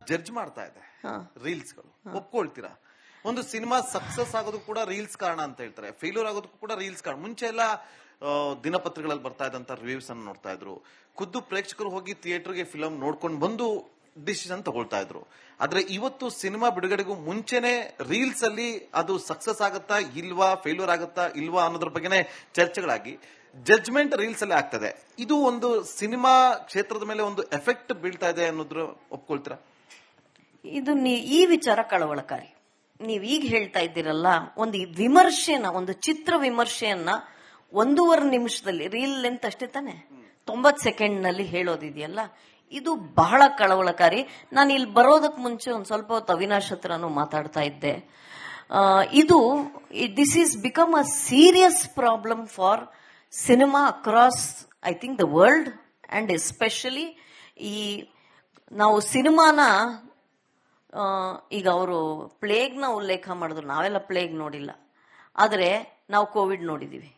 Judge ಮಾಡ್ತಾ ಇದೆ ರೀಲ್ಸ್ಗಳು. ಒಪ್ಕೊಳ್ತೀರಾ? ಒಂದು ಸಿನಿಮಾ ಸಕ್ಸಸ್ ಆಗೋದಕ್ಕೂ ಕೂಡ ರೀಲ್ಸ್ ಕಾರಣ ಅಂತ ಹೇಳ್ತಾರೆ, ಫೇಲ್ಯೂರ್ ಆಗೋದಕ್ಕೂ ಕೂಡ ರೀಲ್ಸ್ ಕಾರಣ. ಮುಂಚೆ ಎಲ್ಲ ದಿನಪತ್ರಿಕೆಗಳಲ್ಲಿ ಬರ್ತಾ ಇದ್ದಂತ ರಿವ್ಯೂಸ್ ಅನ್ನು ನೋಡ್ತಾ ಇದ್ರು, ಖುದ್ದು ಪ್ರೇಕ್ಷಕರು ಹೋಗಿ ಥಿಯೇಟರ್ಗೆ ಫಿಲಂ ನೋಡ್ಕೊಂಡು ಬಂದು ಡಿಸಿಷನ್ ತಗೊಳ್ತಾ ಇದ್ರು. ಆದ್ರೆ ಇವತ್ತು ಸಿನಿಮಾ ಬಿಡುಗಡೆಗೂ ಮುಂಚೆನೆ ರೀಲ್ಸ್ ಅಲ್ಲಿ ಅದು ಸಕ್ಸಸ್ ಆಗುತ್ತಾ ಇಲ್ವಾ, ಫೇಲ್ಯೂರ್ ಆಗುತ್ತಾ ಇಲ್ವಾ ಅನ್ನೋದ್ರ ಬಗ್ಗೆನೇ ಚರ್ಚೆಗಳಾಗಿ ಜಡ್ಜ್ಮೆಂಟ್ ರೀಲ್ಸ್ ಅಲ್ಲಿ ಆಗ್ತದೆ. ಇದು ಒಂದು ಸಿನಿಮಾ ಕ್ಷೇತ್ರದ ಮೇಲೆ ಒಂದು ಎಫೆಕ್ಟ್ ಬೀಳ್ತಾ ಇದೆ ಅನ್ನೋದ್ರ ಒಪ್ಕೊಳ್ತೀರಾ? ಇದು ಈ ವಿಚಾರ ಕಳವಳಕಾರಿ. ನೀವ್ ಈಗ ಹೇಳ್ತಾ ಇದ್ದೀರಲ್ಲ, ಒಂದು ವಿಮರ್ಶೆನ, ಒಂದು ಚಿತ್ರ ವಿಮರ್ಶೆಯನ್ನ 1.5 ನಿಮಿಷದಲ್ಲಿ, ರೀಲ್ ಲೆಂತ್ ಅಷ್ಟೇ ತಾನೆ, 90 ಸೆಕೆಂಡ್ ನಲ್ಲಿ ಹೇಳೋದಿದೆಯಲ್ಲ, ಇದು ಬಹಳ ಕಳವಳಕಾರಿ. ನಾನು ಇಲ್ಲಿ ಬರೋದಕ್ಕೆ ಮುಂಚೆ ಒಂದ್ ಸ್ವಲ್ಪ ಹೊತ್ತು ಅವಿನಾಶ್ ಹತ್ರನೂ ಮಾತಾಡ್ತಾ ಇದ್ದೆ. This is become a serious problem for cinema across I think the world, and especially ನಾವು ಸಿನಿಮಾನ ಈಗ ಅವರು ಪ್ಲೇಗ್ನ ಉಲ್ಲೇಖ ಮಾಡಿದ್ರು. ನಾವೆಲ್ಲ ಪ್ಲೇಗ್ ನೋಡಿಲ್ಲ, ಆದರೆ ನಾವು ಕೋವಿಡ್ ನೋಡಿದೀವಿ.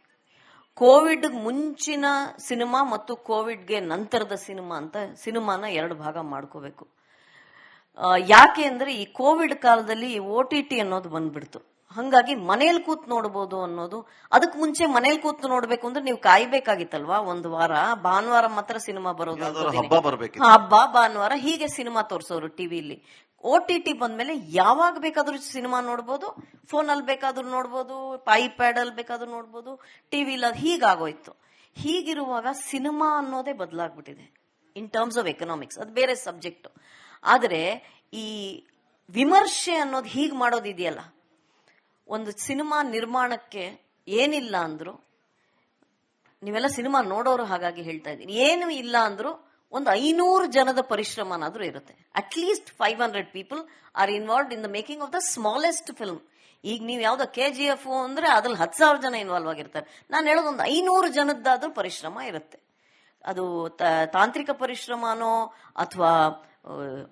ಕೋವಿಡ್ ಮುಂಚಿನ ಸಿನಿಮಾ ಮತ್ತು ಕೋವಿಡ್ಗೆ ನಂತರದ ಸಿನಿಮಾ ಅಂತ ಸಿನಿಮಾನ 2 ಭಾಗ ಮಾಡ್ಕೋಬೇಕು. ಯಾಕೆ ಅಂದ್ರೆ ಈ ಕೋವಿಡ್ ಕಾಲದಲ್ಲಿ OTT ಅನ್ನೋದು ಬಂದ್ಬಿಡ್ತು. ಹಂಗಾಗಿ ಮನೇಲಿ ಕೂತ್ ನೋಡ್ಬೋದು ಅನ್ನೋದು. ಅದಕ್ಕೆ ಮುಂಚೆ ಮನೇಲಿ ಕೂತ್ ನೋಡ್ಬೇಕು ಅಂದ್ರೆ ನೀವು ಕಾಯ್ಬೇಕಾಗಿತ್ತಲ್ವಾ 1 ವಾರ. ಭಾನುವಾರ ಮಾತ್ರ ಸಿನಿಮಾ ಬರೋದು, ಹಬ್ಬ ಭಾನುವಾರ ಹೀಗೆ ಸಿನಿಮಾ ತೋರ್ಸೋರು ಟಿವಿಲಿ. OTT ಬಂದ್ಮೇಲೆ ಯಾವಾಗ ಬೇಕಾದ್ರೂ ಸಿನಿಮಾ ನೋಡ್ಬೋದು, ಫೋನಲ್ಲಿ ಬೇಕಾದ್ರೂ ನೋಡ್ಬೋದು, ಐಪ್ಯಾಡ್ ಅಲ್ಲಿ ಬೇಕಾದ್ರೂ ನೋಡ್ಬೋದು, ಟಿವಿಲಿ. ಅದು ಹೀಗಾಗೋಯ್ತು. ಹೀಗಿರುವಾಗ ಸಿನಿಮಾ ಅನ್ನೋದೇ ಬದಲಾಗ್ಬಿಟ್ಟಿದೆ ಇನ್ ಟರ್ಮ್ಸ್ ಆಫ್ ಎಕನಾಮಿಕ್ಸ್. ಅದು ಬೇರೆ ಸಬ್ಜೆಕ್ಟ್. ಆದ್ರೆ ಈ ವಿಮರ್ಶೆ ಅನ್ನೋದು ಹೀಗ್ ಮಾಡೋದಿದೆಯಲ್ಲ, ಒಂದು ಸಿನಿಮಾ ನಿರ್ಮಾಣಕ್ಕೆ ಏನಿಲ್ಲ ಅಂದ್ರು, ನೀವೆಲ್ಲ ಸಿನಿಮಾ ನೋಡೋರು ಹಾಗಾಗಿ ಹೇಳ್ತಾ ಇದ್ದೀನಿ, ಏನು ಇಲ್ಲ ಅಂದ್ರು ಒಂದು 500 ಜನದ ಪರಿಶ್ರಮನಾದ್ರೂ ಇರುತ್ತೆ. At least 500 people are involved in the making of the smallest film. ಈಗ ನೀವು ಯಾವ್ದೋ KGF ಅಂದ್ರೆ ಅದ್ರಲ್ಲಿ 10,000 ಜನ ಇನ್ವಾಲ್ವ್ ಆಗಿರ್ತಾರೆ. ನಾನು ಹೇಳೋದು ಒಂದು 500 ಜನದ್ದಾದ್ರೂ ಪರಿಶ್ರಮ ಇರುತ್ತೆ. ಅದು ತಾಂತ್ರಿಕ ಪರಿಶ್ರಮನೋ ಅಥವಾ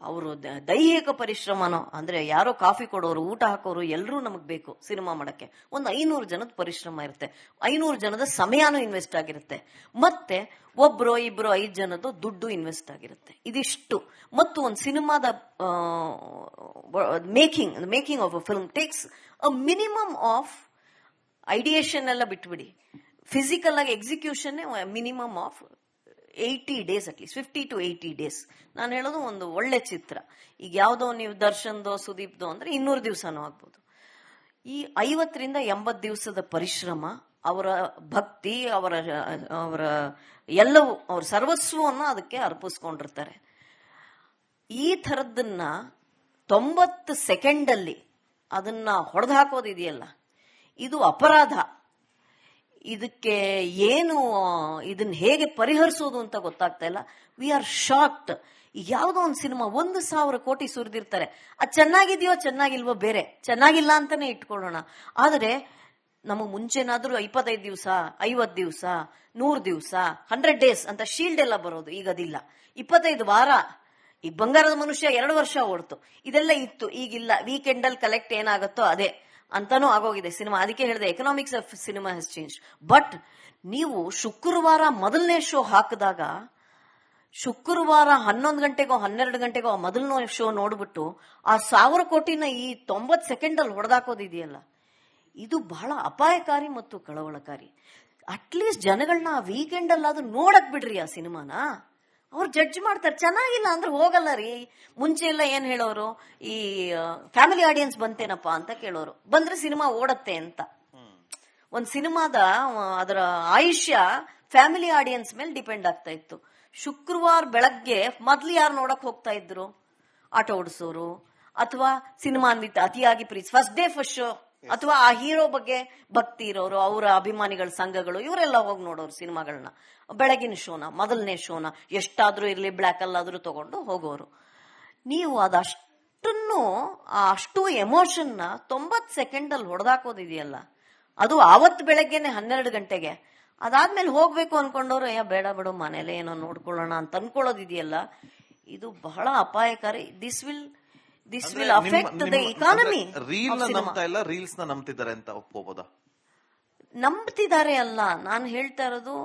ಅವರು ದೈಹಿಕ ಪರಿಶ್ರಮನೋ, ಅಂದ್ರೆ ಯಾರೋ ಕಾಫಿ ಕೊಡೋರು, ಊಟ ಹಾಕೋರು ಎಲ್ಲರೂ ನಮಗ್ ಬೇಕು ಸಿನಿಮಾ ಮಾಡಕ್ಕೆ. ಒಂದು 500 ಜನದ ಪರಿಶ್ರಮ ಇರುತ್ತೆ, 500 ಜನದ ಸಮಯನೂ ಇನ್ವೆಸ್ಟ್ ಆಗಿರುತ್ತೆ, ಮತ್ತೆ 1, 2, 5 ಜನದ್ದು ದುಡ್ಡು ಇನ್ವೆಸ್ಟ್ ಆಗಿರುತ್ತೆ. ಇದಿಷ್ಟು. ಮತ್ತು ಒಂದು ಸಿನಿಮಾದ making of a film takes a minimum of ideation ಎಲ್ಲ ಬಿಟ್ಬಿಡಿ, ಫಿಸಿಕಲ್ ಆಗಿ execution minimum of 80 days, at least 50 to 80 days. ನಾನು ಹೇಳೋದು ಒಂದು ಒಳ್ಳೆ ಚಿತ್ರ. ಈಗ ಯಾವ್ದೋ ನೀವು ದರ್ಶನ್ದೋ ಸುದೀಪ್ದೋ ಅಂದ್ರೆ 200 ದಿವಸನೂ ಆಗ್ಬೋದು. ಈ 50 ರಿಂದ 80 ದಿವಸದ ಪರಿಶ್ರಮ, ಅವರ ಭಕ್ತಿ, ಅವರ ಎಲ್ಲವೂ, ಅವ್ರ ಸರ್ವಸ್ವವನ್ನು ಅದಕ್ಕೆ ಅರ್ಪಿಸ್ಕೊಂಡಿರ್ತಾರೆ. ಈ ಥರದ್ದನ್ನ 90 ಸೆಕೆಂಡಲ್ಲಿ ಅದನ್ನ ಹೊಡೆದು ಹಾಕೋದಿದೆಯಲ್ಲ, ಇದು ಅಪರಾಧ. ಇದಕ್ಕೆ ಇದನ್ನ ಹೇಗೆ ಪರಿಹರಿಸೋದು ಅಂತ ಗೊತ್ತಾಗ್ತಾ ಇಲ್ಲ. We are shocked. ಯಾವುದೋ ಒಂದು ಸಿನಿಮಾ 1,000 ಕೋಟಿ ಸುರಿದಿರ್ತಾರೆ. ಅದು ಚೆನ್ನಾಗಿದೆಯೋ ಚೆನ್ನಾಗಿಲ್ವೋ ಬೇರೆ, ಚೆನ್ನಾಗಿಲ್ಲ ಅಂತಾನೆ ಇಟ್ಕೊಳ್ಳೋಣ. ಆದರೆ ನಮಗ್ ಮುಂಚೆನಾದ್ರೂ 25 ದಿವಸ, 50 ದಿವಸ, 100 ದಿವಸ, 100 days ಅಂತ ಶೀಲ್ಡ್ ಎಲ್ಲ ಬರೋದು. ಈಗ ಅದಿಲ್ಲ. 25 ವಾರ. ಈ ಬಂಗಾರದ ಮನುಷ್ಯ 2 ವರ್ಷ ಓಡ್ತು. ಇದೆಲ್ಲ ಇತ್ತು, ಈಗಿಲ್ಲ. ವೀಕೆಂಡ್ ಅಲ್ಲಿ ಕಲೆಕ್ಟ್ ಏನಾಗುತ್ತೋ ಅದೇ ಅಂತಾನೂ ಆಗೋಗಿದೆ ಸಿನಿಮಾ. ಅದಕ್ಕೆ ಹೇಳಿದೆ economics of cinema has change. But ನೀವು ಶುಕ್ರವಾರ ಮೊದಲನೇ ಶೋ ಹಾಕಿದಾಗ, ಶುಕ್ರವಾರ 11 ಗಂಟೆಗೋ 12 ಗಂಟೆಗೋ ಮೊದಲನೇ ಶೋ ನೋಡ್ಬಿಟ್ಟು ಆ 1000 ಕೋಟಿನ ಈ 90 ಸೆಕೆಂಡ್ ಅಲ್ಲಿ ಹೊಡೆದಾಕೋದಿದೆಯಲ್ಲ, ಇದು ಬಹಳ ಅಪಾಯಕಾರಿ ಮತ್ತು ಕಳವಳಕಾರಿ. ಅಟ್ಲೀಸ್ಟ್ ಜನಗಳನ್ನ ವೀಕೆಂಡ್ ಅಲ್ಲಾದ್ರೂ ನೋಡಕ್ ಬಿಡ್ರಿ ಆ ಸಿನಿಮಾನ. ಅವ್ರು ಜಡ್ಜ್ ಮಾಡ್ತಾರೆ. ಚೆನ್ನಾಗಿಲ್ಲ ಅಂದ್ರೆ ಹೋಗಲ್ಲ ರೀ. ಮುಂಚೆ ಎಲ್ಲ ಏನ್ ಹೇಳೋರು, ಈ ಫ್ಯಾಮಿಲಿ ಆಡಿಯನ್ಸ್ ಬಂತೇನಪ್ಪ ಅಂತ ಕೇಳೋರು, ಬಂದ್ರೆ ಸಿನಿಮಾ ಓಡತ್ತೆ ಅಂತ. ಒಂದ್ ಸಿನಿಮಾದ ಅದರ ಆಯುಷ್ಯ ಫ್ಯಾಮಿಲಿ ಆಡಿಯನ್ಸ್ ಮೇಲೆ ಡಿಪೆಂಡ್ ಆಗ್ತಾ ಇತ್ತು. ಶುಕ್ರವಾರ ಬೆಳಗ್ಗೆ ಮೊದ್ಲು ಯಾರು ನೋಡಕ್ ಹೋಗ್ತಾ ಇದ್ರು? ಆಟೋ ಓಡಿಸೋರು, ಅಥವಾ ಸಿನಿಮಾ ಅತಿಯಾಗಿ ಪ್ರೀತಿ, ಫಸ್ಟ್ ಡೇ ಫಸ್ಟ್ ಶೋ, ಅಥವಾ ಆ ಹೀರೋ ಬಗ್ಗೆ ಭಕ್ತಿ ಇರೋರು, ಅವರ ಅಭಿಮಾನಿಗಳ ಸಂಘಗಳು, ಇವರೆಲ್ಲ ಹೋಗಿ ನೋಡೋರು ಸಿನಿಮಾಗಳನ್ನ. ಬೆಳಗಿನ ಶೋನ, ಮೊದಲನೇ ಶೋನ ಎಷ್ಟಾದ್ರೂ ಇರ್ಲಿ ಬ್ಲ್ಯಾಕ್ ಅಲ್ಲಾದ್ರೂ ತಗೊಂಡು ಹೋಗೋರು. ನೀವು ಅಷ್ಟು ಎಮೋಷನ್ನ 90 ಸೆಕೆಂಡ್ ಅಲ್ಲಿ ಹೊಡೆದಾಕೋದಿದೆಯಲ್ಲ, ಅದು ಆವತ್ತು ಬೆಳಗ್ಗೆನೆ 12 ಗಂಟೆಗೆ. ಅದಾದ್ಮೇಲೆ ಹೋಗ್ಬೇಕು ಅನ್ಕೊಂಡವ್ರು ಬೇಡ ಬಿಡು ಮನೇಲೆ ಏನೋ ನೋಡ್ಕೊಳ್ಳೋಣ ಅಂತ ಅನ್ಕೊಳ್ಳೋದಿದೆಯಲ್ಲ, ಇದು ಬಹಳ ಅಪಾಯಕಾರಿ. This will affect the economy. Reels ನಂಬ್ತಿದ್ದಾರೆ ಅಂತ ಒಪ್ಕೋಬೋದಾ? ನಂಬ್ತಿದ್ದಾರೆ ಅಲ್ಲ, ನಾನು ಹೇಳ್ತಾ ಇರೋದು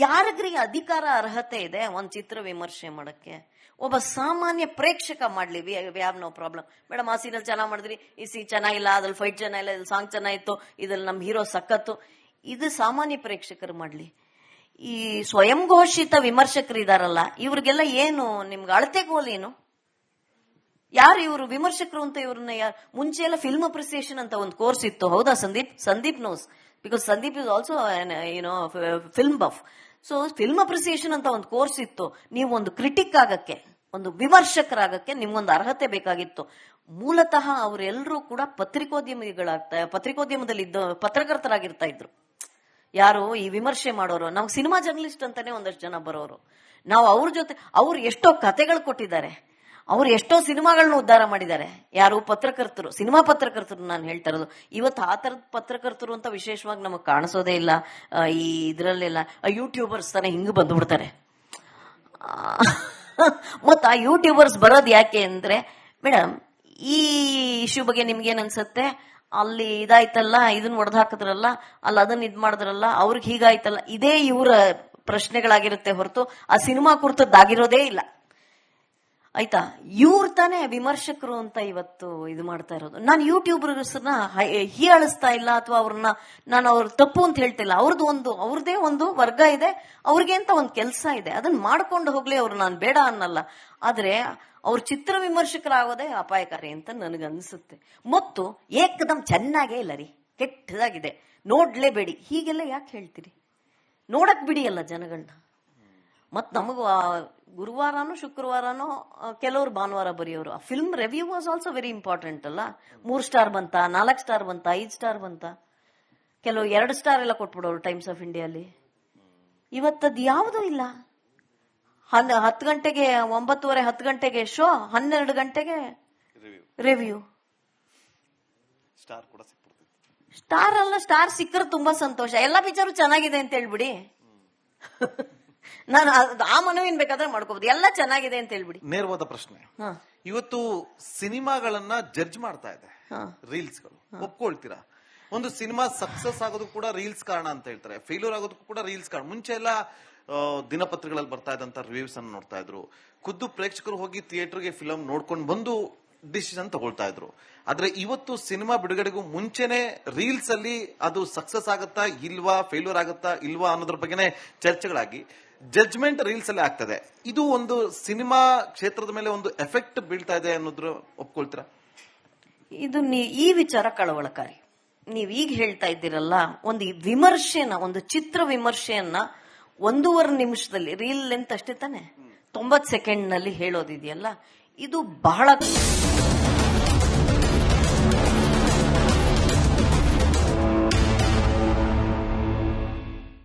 ಯಾರಿಗ್ರಿ ಅಧಿಕಾರ ಅರ್ಹತೆ ಇದೆ ಒಂದ್ ಚಿತ್ರ ವಿಮರ್ಶೆ ಮಾಡಕ್ಕೆ? ಒಬ್ಬ ಸಾಮಾನ್ಯ ಪ್ರೇಕ್ಷಕ ಮಾಡ್ಲಿ. We have no problem. Madam ಆ ಸೀನಲ್ಲಿ ಚೆನ್ನಾಗಿ ಮಾಡಿದ್ರಿ, ಈ ಸೀನ್ ಚೆನ್ನಾಗಿಲ್ಲ, ಅದ್ರಲ್ಲಿ ಫೈಟ್ ಚೆನ್ನಾಗಿಲ್ಲ, ಇದ್ರಲ್ಲಿ ಸಾಂಗ್ ಚೆನ್ನಾಗಿತ್ತು, ಇದ್ರಲ್ಲಿ ನಮ್ ಹೀರೋ ಸಖತ್ತು. ಇದು ಸಾಮಾನ್ಯ ಪ್ರೇಕ್ಷಕರು ಮಾಡ್ಲಿ. ಈ ಸ್ವಯಂ ಘೋಷಿತ ವಿಮರ್ಶಕರು ಇದಾರಲ್ಲ, ಇವ್ರಿಗೆಲ್ಲ ಏನು ನಿಮ್ಗೆ ಅಳತೆಗೋಲೇನು? ಯಾರು ಇವರು ವಿಮರ್ಶಕರು ಅಂತ? ಇವ್ರನ್ನ ಮುಂಚೆ ಎಲ್ಲ ಫಿಲ್ಮ್ ಅಪ್ರಿಸಿಯೇಷನ್ ಅಂತ ಒಂದು ಕೋರ್ಸ್ ಇತ್ತು, ಹೌದಾ Sandeep? Sandeep knows, because Sandeep is also film buff. So film appreciation ಅಂತ ಒಂದು ಕೋರ್ಸ್ ಇತ್ತು. ನೀವು ಒಂದು ಕ್ರಿಟಿಕ್ ಆಗಕ್ಕೆ, ಒಂದು ವಿಮರ್ಶಕರಾಗಕ್ಕೆ ನಿಮ್ಗೊಂದು ಅರ್ಹತೆ ಬೇಕಾಗಿತ್ತು. ಮೂಲತಃ ಅವರೆಲ್ಲರೂ ಕೂಡ ಪತ್ರಿಕೋದ್ಯಮದಲ್ಲಿ ಇದ್ದ ಪತ್ರಕರ್ತರಾಗಿರ್ತಾ ಇದ್ರು. ಯಾರು ಈ ವಿಮರ್ಶೆ ಮಾಡೋರು? ನಮ್ಗೆ ಸಿನಿಮಾ ಜರ್ನಲಿಸ್ಟ್ ಅಂತಾನೆ ಒಂದಷ್ಟು ಜನ ಬರೋರು. ನಾವು ಅವ್ರ ಜೊತೆ, ಅವ್ರು ಎಷ್ಟೋ ಕತೆಗಳು ಕೊಟ್ಟಿದ್ದಾರೆ, ಅವ್ರು ಎಷ್ಟೋ ಸಿನಿಮಾಗಳನ್ನ ಉದ್ಧಾರ ಮಾಡಿದ್ದಾರೆ. ಯಾರು? ಪತ್ರಕರ್ತರು, ಸಿನಿಮಾ ಪತ್ರಕರ್ತರು ನಾನು ಹೇಳ್ತಾ ಇರೋದು. ಇವತ್ತು ಆ ತರದ ಪತ್ರಕರ್ತರು ಅಂತ ವಿಶೇಷವಾಗಿ ನಮಗ್ ಕಾಣಿಸೋದೇ ಇಲ್ಲ. ಈ ಇದ್ರಲ್ಲೆಲ್ಲ ಯೂಟ್ಯೂಬರ್ಸ್ ತಾನೇ ಹಿಂಗ್ ಬಂದ್ಬಿಡ್ತಾರೆ. ಮತ್ತ ಆ ಯೂಟ್ಯೂಬರ್ಸ್ ಬರೋದು ಯಾಕೆ ಅಂದ್ರೆ, ಮೇಡಮ್ ಈ ಇಶ್ಯೂ ಬಗ್ಗೆ ನಿಮ್ಗೇನ್ ಅನ್ಸತ್ತೆ? ಅಲ್ಲಿ ಇದಾಯ್ತಲ್ಲ, ಇದನ್ನ ಒಡೆದು ಹಾಕಿದ್ರಲ್ಲ, ಅಲ್ಲಿ ಅದನ್ನ ಇದ್ ಮಾಡಿದ್ರಲ್ಲ, ಅವ್ರಿಗೆ ಹೀಗಾಯ್ತಲ್ಲ, ಇದೇ ಇವರ ಪ್ರಶ್ನೆಗಳಾಗಿರುತ್ತೆ ಹೊರತು ಆ ಸಿನಿಮಾ ಕುರಿತದ್ದಾಗಿರೋದೇ ಇಲ್ಲ. ಆಯ್ತಾ? ಇವ್ರ ತಾನೇ ವಿಮರ್ಶಕರು ಅಂತ ಇವತ್ತು ಇದು ಮಾಡ್ತಾ ಇರೋದು. ನಾನು ಯೂಟ್ಯೂಬರ್ಸ್ನ ಹೀಯಾಳಿಸ್ತಾ ಇಲ್ಲ ಅಥವಾ ಅವ್ರನ್ನ ನಾನು ಅವ್ರ ತಪ್ಪು ಅಂತ ಹೇಳ್ತಿಲ್ಲ. ಅವ್ರದೇ ಒಂದು ವರ್ಗ ಇದೆ, ಅವ್ರಿಗೆ ಅಂತ ಒಂದು ಕೆಲಸ ಇದೆ, ಅದನ್ನ ಮಾಡ್ಕೊಂಡು ಹೋಗ್ಲಿ. ಅವ್ರು ನಾನು ಬೇಡ ಅನ್ನಲ್ಲ. ಆದ್ರೆ ಅವ್ರ ಚಿತ್ರ ವಿಮರ್ಶಕರಾಗೋದೇ ಅಪಾಯಕಾರಿ ಅಂತ ನನಗನ್ಸುತ್ತೆ. ಮತ್ತು ಏಕದಮ್ ಚೆನ್ನಾಗೇ ಇಲ್ಲ ರೀ, ಕೆಟ್ಟದಾಗಿದೆ, ನೋಡ್ಲೇಬೇಡಿ, ಹೀಗೆಲ್ಲ ಯಾಕೆ ಹೇಳ್ತೀರಿ? ನೋಡಕ್ ಬಿಡಿ ಅಲ್ಲ ಜನಗಳನ್ನ. ಮತ್ ನಮಗ ಗುರುವಾರನೋ ಶುಕ್ರವಾರನೋ ಕೆಲವರು ಭಾನುವಾರ ಬರೆಯೋರು. ಆ film review was also very important ಅಲ್ಲ. 3 ಸ್ಟಾರ್ ಬಂತ, 4 ಸ್ಟಾರ್ ಬಂತ, 5 ಸ್ಟಾರ್ ಬಂತ, ಕೆಲವು 2 ಸ್ಟಾರ್ ಎಲ್ಲ ಕೊಟ್ಬಿಡೋರು ಟೈಮ್ಸ್ ಆಫ್ ಇಂಡಿಯಲ್ಲಿ. ಇವತ್ತದ್ ಯಾವುದೂ ಇಲ್ಲ. 10 ಗಂಟೆಗೆ 9:30 10 ಗಂಟೆಗೆ ಶೋ, 12 ಗಂಟೆಗೆ ರಿವ್ಯೂ. ಸ್ಟಾರ್ ಅಲ್ಲ, ಸ್ಟಾರ್ ಸಿಕ್ಕರೆ ತುಂಬಾ ಸಂತೋಷ. ಎಲ್ಲಾ ಪಿಕ್ಚರು ಚೆನ್ನಾಗಿದೆ ಅಂತ ಹೇಳ್ಬಿಡಿ. ನಾನು ಆ ಮನವಿನ್ ಬೇಕಾದ್ರೆ ಮಾಡ್ಕೋಬಹುದು, ಎಲ್ಲ ಚೆನ್ನಾಗಿದೆ ಅಂತ ಹೇಳ್ಬಿಡಿ. ನೇರವಾದ ಪ್ರಶ್ನೆ. ಇವತ್ತು ಸಿನಿಮಾಗಳನ್ನ ಜಡ್ಜ್ ಮಾಡ್ತಾ ಇದೆ ರೀಲ್ಸ್ಗಳು, ಒಪ್ಕೊಳ್ತೀರಾ? ಒಂದು ಸಿನಿಮಾ ಸಕ್ಸಸ್ ಆಗೋದು ಕೂಡ ರೀಲ್ಸ್ ಕಾರಣ ಅಂತ ಹೇಳ್ತಾರೆ, ಫೇಲ್ಯೂರ್ ಆಗೋದಕ್ಕೂ ಕೂಡ ರೀಲ್ಸ್ ಕಾರಣ. ಮುಂಚೆ ಎಲ್ಲ ದಿನಪತ್ರಿಕೆಗಳಲ್ಲಿ ಬರ್ತಾ ಇದ್ದಂತ ರಿವ್ಯೂಸ್ ಅನ್ನು ನೋಡ್ತಾ ಇದ್ರು. ಖುದ್ದು ಪ್ರೇಕ್ಷಕರು ಹೋಗಿ ಥಿಯೇಟರ್ಗೆ ಫಿಲಂ ನೋಡ್ಕೊಂಡು ಬಂದು ಡಿಸಿಷನ್ ತಗೊಳ್ತಾ ಇದ್ರು. ಆದ್ರೆ ಇವತ್ತು ಸಿನಿಮಾ ಬಿಡುಗಡೆಗೂ ಮುಂಚೆನೆ ರೀಲ್ಸ್ ಅಲ್ಲಿ ಅದು ಸಕ್ಸಸ್ ಆಗುತ್ತಾ ಇಲ್ವಾ, ಫೇಲ್ಯೂರ್ ಆಗುತ್ತಾ ಇಲ್ವಾ ಅನ್ನೋದ್ರ ಬಗ್ಗೆನೇ ಚರ್ಚೆಗಳಾಗಿ ಜಡ್ಜ್ಮೆಂಟ್ ರೀಲ್ಸ್ ಅಲ್ಲಿ ಆಗ್ತದೆ. ಇದು ಒಂದು ಸಿನಿಮಾ ಕ್ಷೇತ್ರದ ಮೇಲೆ ಒಂದು ಎಫೆಕ್ಟ್ ಬೀಳ್ತಾ ಇದೆ ಅನ್ನೋದ್ರ ಒಪ್ಕೊಳ್ತೀರಾ? ಇದು ಈ ವಿಚಾರ ಕಳವಳಕಾರಿ. ನೀವ್ ಈಗ ಹೇಳ್ತಾ ಇದ್ದೀರಲ್ಲ, ಒಂದು ವಿಮರ್ಶೆನ, ಒಂದು ಚಿತ್ರ ವಿಮರ್ಶೆಯನ್ನ 1.5 ನಿಮಿಷದಲ್ಲಿ, ರೀಲ್ ಲೆಂತ್ ಅಷ್ಟೇ ತಾನೆ, 90 ಸೆಕೆಂಡ್ ನಲ್ಲಿ ಹೇಳೋದಿದೆಯಲ್ಲ, ಇದು ಬಹಳ